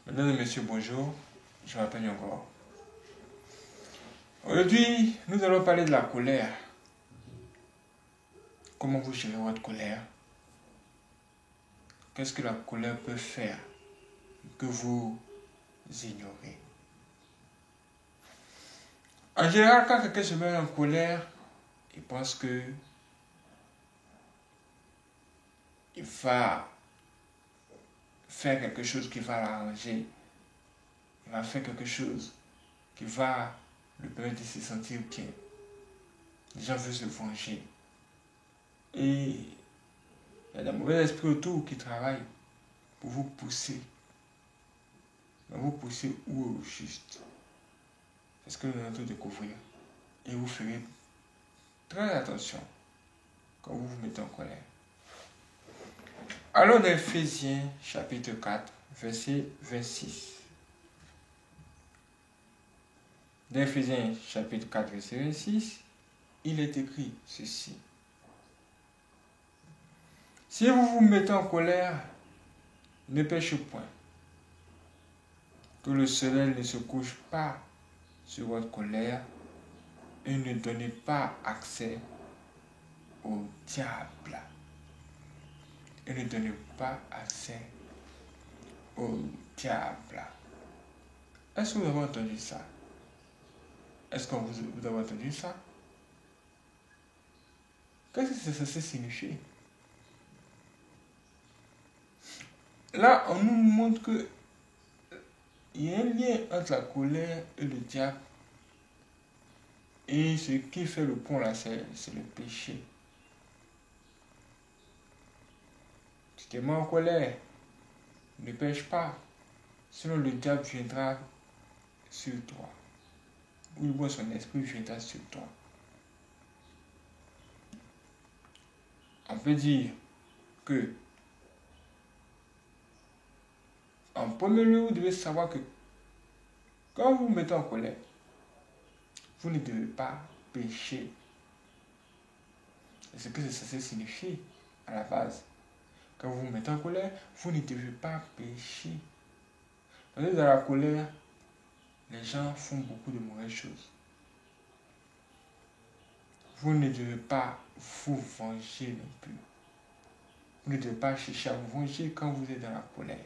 Mesdames et messieurs, bonjour. Je m'appelle Yongor. Aujourd'hui, nous allons parler de la colère. Comment vous gérez votre colère? Qu'est-ce que la colère peut faire que vous ignorez? En général, quand quelqu'un se met en colère, il pense que il va faire quelque chose qui va l'arranger. Il va faire quelque chose qui va lui permettre de se sentir bien. Les gens veulent se venger. Et il y a des mauvais esprits autour qui travaillent pour vous pousser. Mais vous poussez où au juste? C'est ce que nous allons tout découvrir. Et vous ferez très attention quand vous vous mettez en colère. Allons dans Ephésiens chapitre 4, verset 26. Dans Ephésiens chapitre 4, verset 26, il est écrit ceci. Si vous vous mettez en colère, ne péchez point. Que le soleil ne se couche pas sur votre colère et ne donnez pas accès au diable. Et ne donnez pas accès au diable. Est-ce que vous avez entendu ça? Est-ce que vous avez entendu ça? Qu'est-ce que c'est censé signifier? Là, on nous montre que il y a un lien entre la colère et le diable. Et ce qui fait le pont là, c'est le péché. Si tu es en colère, ne pêche pas. Sinon le diable viendra sur toi. Ou du moins son esprit viendra sur toi. On peut dire que en premier lieu, vous devez savoir que quand vous vous mettez en colère, vous ne devez pas pécher. C'est ce que c'est censé signifier à la base. Quand vous vous mettez en colère, vous ne devez pas pécher. Parce que dans la colère, les gens font beaucoup de mauvaises choses. Vous ne devez pas vous venger non plus. Vous ne devez pas chercher à vous venger quand vous êtes dans la colère.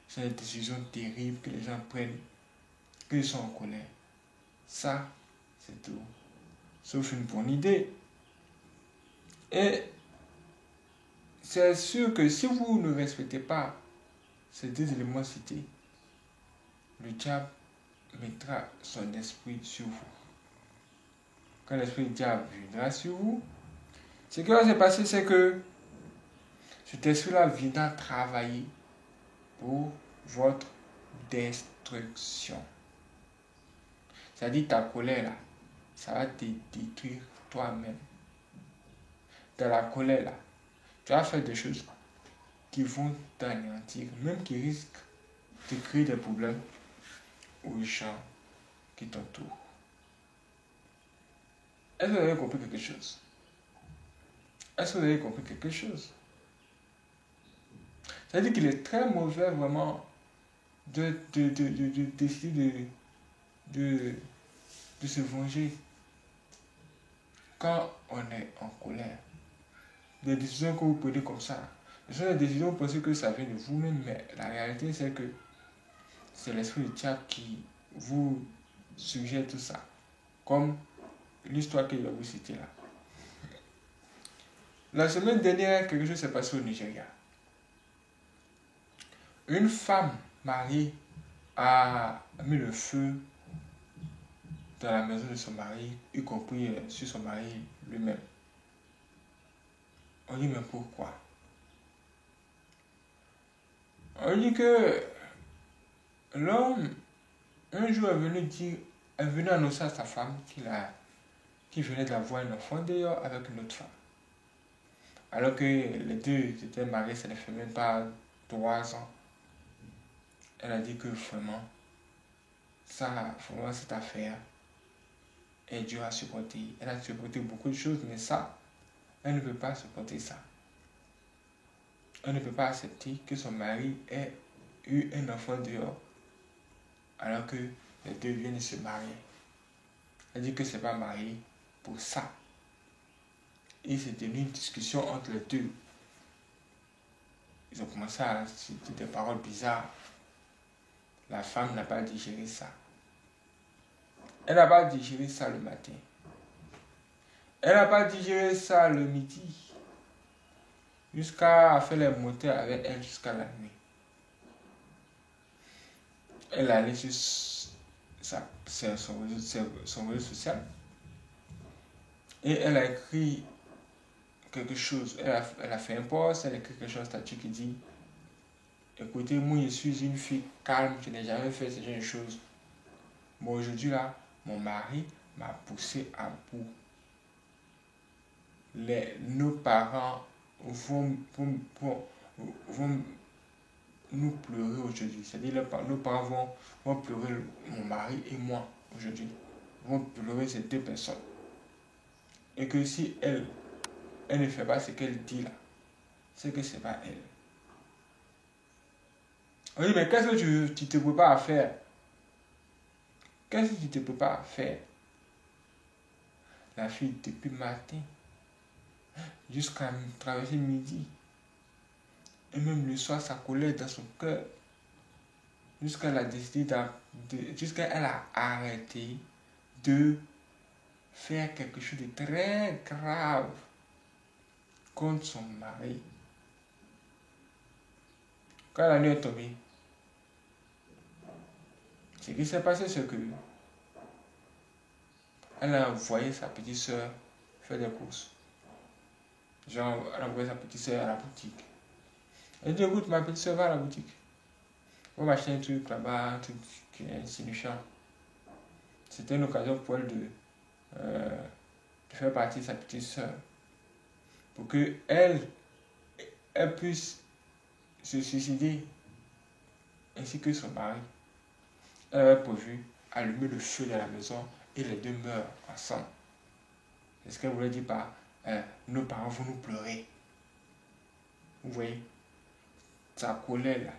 C'est des décisions terribles que les gens prennent, qu'ils sont en colère. Ça, c'est tout. Sauf une bonne idée. Et c'est sûr que si vous ne respectez pas ces deux éléments cités, le diable mettra son esprit sur vous. Quand l'esprit du diable viendra sur vous, ce qui va se passer, c'est que cet esprit-là viendra travailler pour votre destruction. C'est-à-dire ta colère là, ça va te détruire toi-même. Dans la colère là, tu vas faire des choses qui vont t'anéantir, même qui risquent de créer des problèmes aux gens qui t'entourent. Est-ce que vous avez compris quelque chose? Est-ce que vous avez compris quelque chose? C'est-à-dire qu'il est très mauvais vraiment de décider de se venger quand on est en colère. Des décisions que vous prenez comme ça, ce sont des décisions, vous pensez que ça vient de vous-même, mais la réalité c'est que c'est l'esprit du diable qui vous suggère tout ça. Comme l'histoire que je vais vous citer là. La semaine dernière, quelque chose s'est passé au Nigeria. Une femme mariée a mis le feu dans la maison de son mari, y compris sur son mari lui-même. On dit mais pourquoi? On dit que l'homme, un jour est venu annoncer à sa femme qu'il venait d'avoir un enfant d'ailleurs avec une autre femme. Alors que les deux étaient mariés, ça ne fait même pas 3 ans. Elle a dit que vraiment, cette affaire est dure à supporter. Elle a supporté beaucoup de choses, mais ça, elle ne peut pas supporter ça. Elle ne peut pas accepter que son mari ait eu un enfant dehors, alors que les deux viennent de se marier. Elle dit que c'est pas marié pour ça. Et c'est devenu une discussion entre les deux. Ils ont commencé à citer des paroles bizarres. La femme n'a pas digéré ça. Elle n'a pas digéré ça le matin. Elle n'a pas digéré ça le midi. Jusqu'à faire les montées avec elle jusqu'à la nuit. Elle allait sur son réseau social. Et elle a écrit quelque chose. Elle a fait un post, elle a écrit quelque chose, un statut qui dit: écoutez, moi je suis une fille calme, je n'ai jamais fait ce genre de choses. Bon, aujourd'hui là, mon mari m'a poussé à bout. Nos parents vont nous pleurer aujourd'hui. C'est-à-dire nos parents vont pleurer mon mari et moi aujourd'hui. Vont pleurer ces deux personnes. Et que si elle ne fait pas ce qu'elle dit là, c'est que c'est pas elle. On dit, mais qu'est-ce que tu te prépares à faire? Qu'est-ce que tu te prépares à faire? La fille, depuis le matin, jusqu'à traverser midi, et même le soir, sa colère dans son cœur, jusqu'à elle a décidé jusqu'à elle a arrêté de faire quelque chose de très grave contre son mari. Quand la nuit est tombée, ce qui s'est passé, c'est que elle a envoyé sa petite soeur faire des courses. Genre, elle a envoyé sa petite soeur à la boutique. Elle dit: écoute, ma petite soeur va à la boutique. On va acheter un truc là-bas, un truc qui est insignifiant. C'était une occasion pour elle de faire partie de sa petite soeur. Pour qu'elle puisse se suicider, ainsi que son mari. Elle avait prévu allumer le feu dans la maison et les deux meurent ensemble. C'est ce qu'elle voulait dire par nos parents vont nous pleurer. Vous voyez, sa colère là,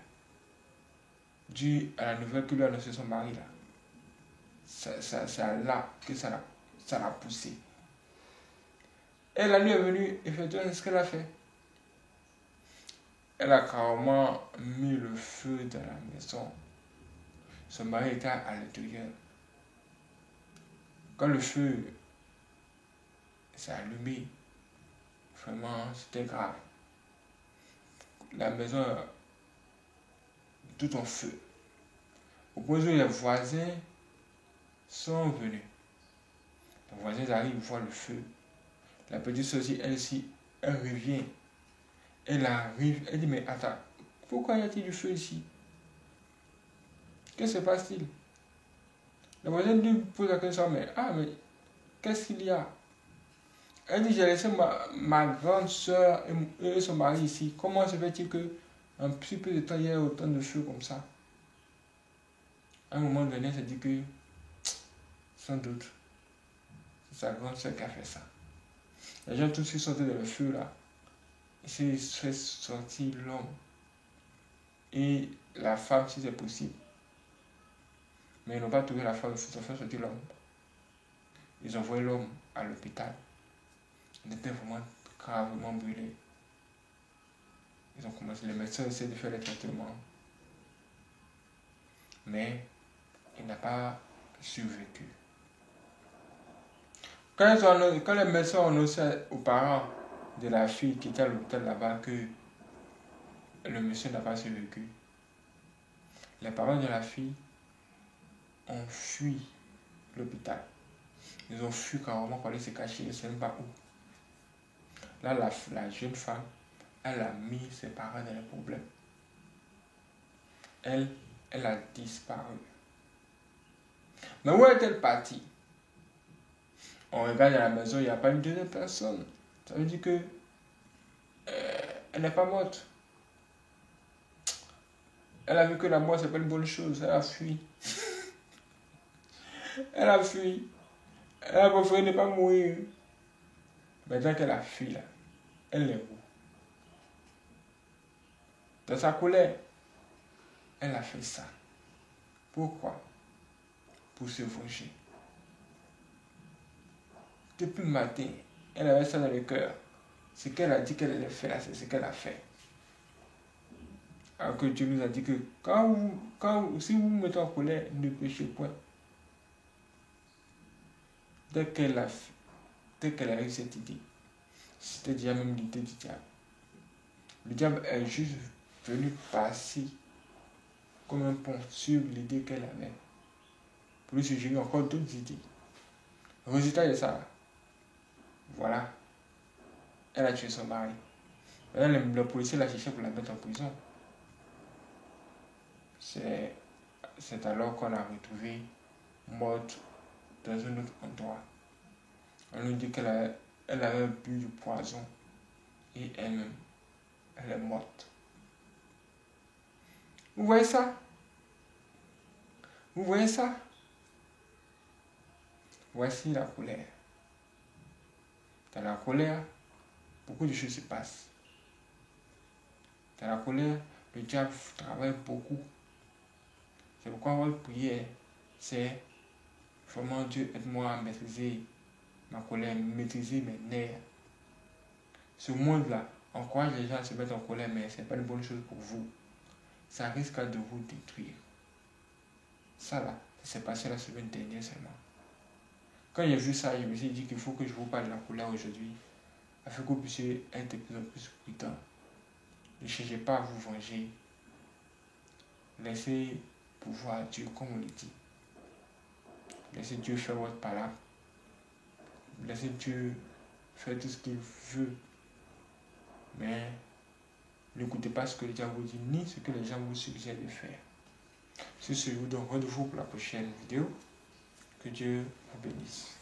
due à la nouvelle que lui a annoncé son mari là, c'est là que ça l'a poussé. Et la nuit est venue, effectivement, ce qu'elle a fait. Elle a carrément mis le feu dans la maison. Son mari était à l'intérieur. Quand le feu s'est allumé, vraiment, c'était grave. La maison, tout en feu. Au point où les voisins sont venus. Les voisins arrivent, ils voient le feu. La petite soeur, elle revient. Elle arrive, elle dit: mais attends, pourquoi y a-t-il du feu ici? Qu'est-ce qui se passe-t-il? Le voisin lui pose la question: mais qu'est-ce qu'il y a? Elle dit: j'ai laissé ma grande soeur et son mari ici. Comment se fait-il qu'en si peu de temps, il y ait autant de feu comme ça? À un moment donné, elle s'est dit que, sans doute, c'est sa grande soeur qui a fait ça. Les gens tout de suite sortaient dans le feu là. Il s'est fait sortir l'homme. Et la femme, si c'est possible. Mais ils n'ont pas trouvé la femme, ils ont fait sortir l'homme. Ils ont envoyé l'homme à l'hôpital. Il était vraiment gravement brûlé. Ils ont commencé, les médecins essaient de faire les traitements. Mais il n'a pas survécu. Quand les médecins ont annoncé aux parents de la fille qui était à l'hôpital là-bas que le monsieur n'a pas survécu, les parents de la fille ont fui l'hôpital. Ils ont fui carrément pour aller se cacher, je ne sais même pas où. Là, la jeune femme, elle a mis ses parents dans les problèmes. Elle a disparu. Mais où est-elle partie? On regarde dans la maison, il n'y a pas une deuxième personne. Ça veut dire que elle n'est pas morte. Elle a vu que la mort, c'est pas une bonne chose. Elle a fui. Elle a fui. Elle a préféré ne pas mourir. Maintenant qu'elle a fui là, elle est où? Dans sa colère. elle a fait ça. Pourquoi? Pour se venger. Depuis le matin, elle avait ça dans le cœur. Ce qu'elle a dit qu'elle allait faire, c'est ce qu'elle a fait. Alors que Dieu nous a dit que si vous vous mettez en colère, ne péchez point. Dès qu'elle a eu cette idée, c'était déjà même l'idée du diable. Le diable est juste venu passer comme un pont sur l'idée qu'elle avait. Pour lui suggérer encore d'autres idées. Le résultat de ça, voilà, elle a tué son mari. Maintenant, le policier l'a cherché pour la mettre en prison. C'est alors qu'on l'a retrouvée morte dans un autre endroit. On nous dit qu'elle avait bu du poison et elle-même, elle est morte. Vous voyez ça? Vous voyez ça? Voici la colère. Dans la colère, beaucoup de choses se passent. Dans la colère, le diable travaille beaucoup. C'est pourquoi votre prière, c'est vraiment Dieu, aide-moi à maîtriser ma colère, maîtriser mes nerfs. Ce monde-là encourage les gens à se mettre en colère, mais ce n'est pas une bonne chose pour vous. Ça risque de vous détruire. Ça là, ça s'est passé la semaine dernière seulement. Quand j'ai vu ça, je me suis dit qu'il faut que je vous parle de la colère aujourd'hui, afin que vous puissiez être de plus en plus prudent. Ne cherchez pas à vous venger. Laissez pouvoir Dieu, comme on le dit. Laissez Dieu faire votre parole. Laissez Dieu faire tout ce qu'il veut. Mais n'écoutez pas ce que le diable vous dit, ni ce que les gens vous suggèrent de faire. Sur ce, je vous donne rendez-vous pour la prochaine vidéo. Que Dieu vous bénisse.